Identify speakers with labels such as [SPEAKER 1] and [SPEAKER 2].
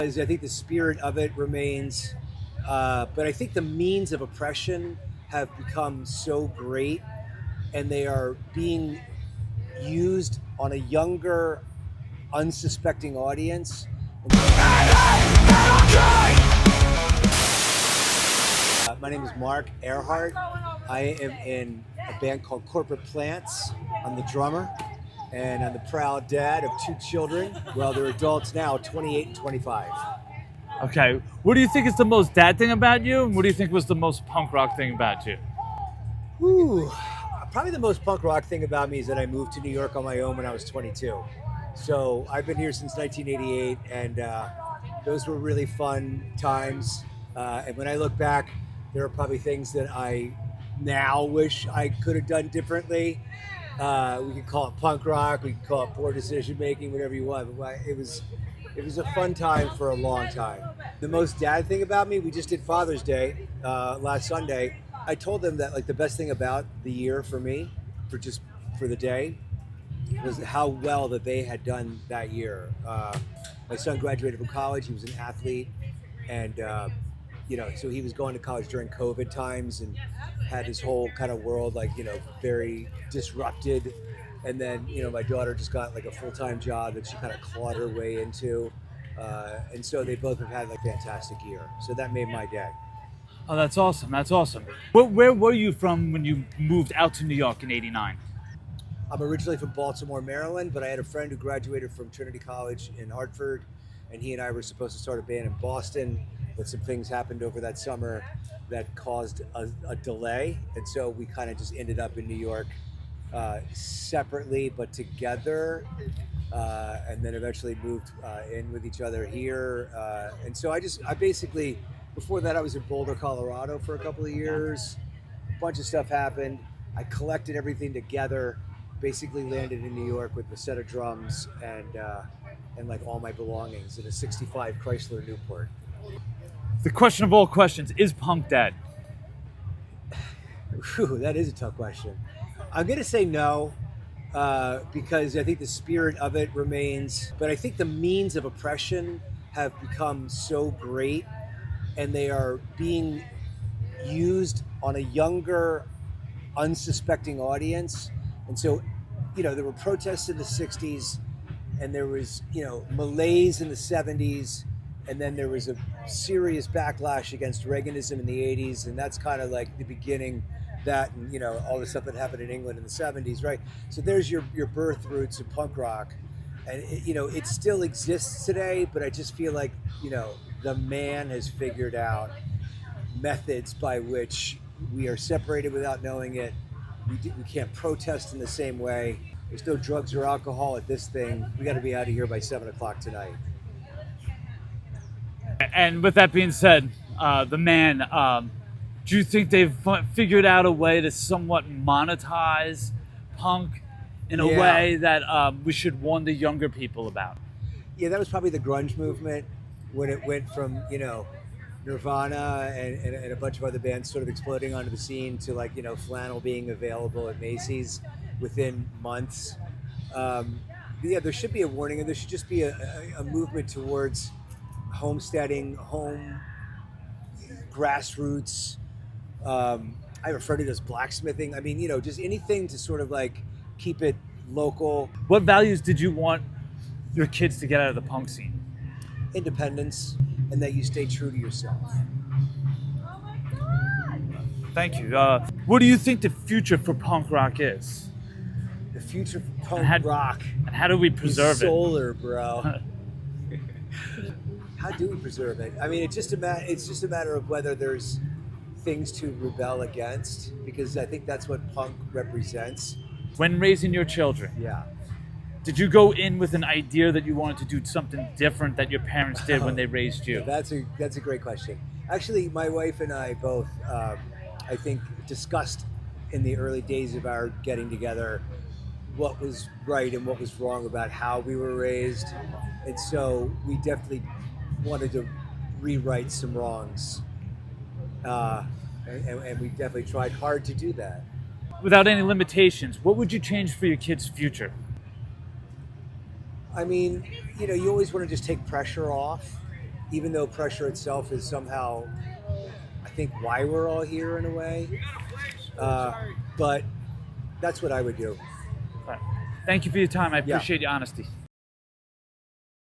[SPEAKER 1] I think the spirit of it remains, but I think the means of oppression have become so great, and they are being used on a younger, unsuspecting audience. My name is Mark Earhart. I am in a band called Corporate Plants. I'm the drummer, and I'm the proud dad of two children. Well, they're adults now, 28 and 25.
[SPEAKER 2] Okay, what do you think is the most dad thing about you, and what do you think was the most punk rock thing about you?
[SPEAKER 1] Ooh, probably the most punk rock thing about me is that I moved to New York on my own when I was 22. So I've been here since 1988, and those were really fun times. And when I look back, there are probably things that I now wish I could have done differently. We could call it punk rock, we could call it poor decision making, whatever you want. But it was a fun time for a long time. The most dad thing about me, we just did Father's Day last Sunday. I told them that like the best thing about the year for me, for the day, was how well that they had done that year. My son graduated from college. He was an athlete, and so he was going to college during COVID times and had his whole kind of world very disrupted. And then my daughter just got like a full-time job that she kind of clawed her way into, and so they both have had like a fantastic year. So that made my day.
[SPEAKER 2] Oh, that's awesome. That's awesome. Where were you from when you moved out to New York in '89?
[SPEAKER 1] I'm originally from Baltimore, Maryland, but I had a friend who graduated from Trinity College in Hartford, and he and I were supposed to start a band in Boston, but some things happened over that summer that caused a delay, and so we kind of just ended up in New York separately but together, and then eventually moved in with each other here. And so I basically, before that, I was in Boulder, Colorado for a couple of years. A bunch of stuff happened. I collected everything together, basically landed in New York with a set of drums and like all my belongings in a 65 Chrysler Newport.
[SPEAKER 2] The question of all questions, is punk dead?
[SPEAKER 1] Whew, that is a tough question. I'm going to say no, because I think the spirit of it remains, but I think the means of oppression have become so great, and they are being used on a younger, unsuspecting audience. And so, there were protests in the 60s, and there was, malaise in the 70s, and then there was a serious backlash against Reaganism in the 80s, and that's kind of like the beginning. That and all the stuff that happened in England in the 70s, right? So there's your birth roots of punk rock, and it still exists today. But I just feel like the man has figured out methods by which we are separated without knowing it. We can't protest in the same way. There's no drugs or alcohol at this thing. We got to be out of here by 7:00 tonight.
[SPEAKER 2] And with that being said, the man, do you think they've figured out a way to somewhat monetize punk in a way that we should warn the younger people about?
[SPEAKER 1] Yeah, that was probably the grunge movement when it went from, Nirvana and a bunch of other bands sort of exploding onto the scene to like, flannel being available at Macy's within months. There should be a warning, and there should just be a movement towards homesteading, home grassroots. I have a friend who does blacksmithing. I mean, just anything to sort of like keep it local.
[SPEAKER 2] What values did you want your kids to get out of the punk scene?
[SPEAKER 1] Independence, and that you stay true to yourself.
[SPEAKER 2] Thank you. What do you think the future for punk rock is?
[SPEAKER 1] The future for punk rock.
[SPEAKER 2] And how do we preserve
[SPEAKER 1] it? Solar, bro. How do we preserve it? I mean, it's just a matter of whether there's things to rebel against, because I think that's what punk represents.
[SPEAKER 2] When raising your children,
[SPEAKER 1] yeah,
[SPEAKER 2] did you go in with an idea that you wanted to do something different that your parents did when they raised you?
[SPEAKER 1] That's a great question. Actually, my wife and I both, I think, discussed in the early days of our getting together what was right and what was wrong about how we were raised, and so we definitely wanted to rewrite some wrongs. And we definitely tried hard to do that.
[SPEAKER 2] Without any limitations, what would you change for your kids' future?
[SPEAKER 1] I mean, you always want to just take pressure off. even though pressure itself is somehow, I think, why we're all here in a way. But that's what I would do.
[SPEAKER 2] All right. Thank you for your time. I
[SPEAKER 1] Yeah.
[SPEAKER 2] appreciate your honesty.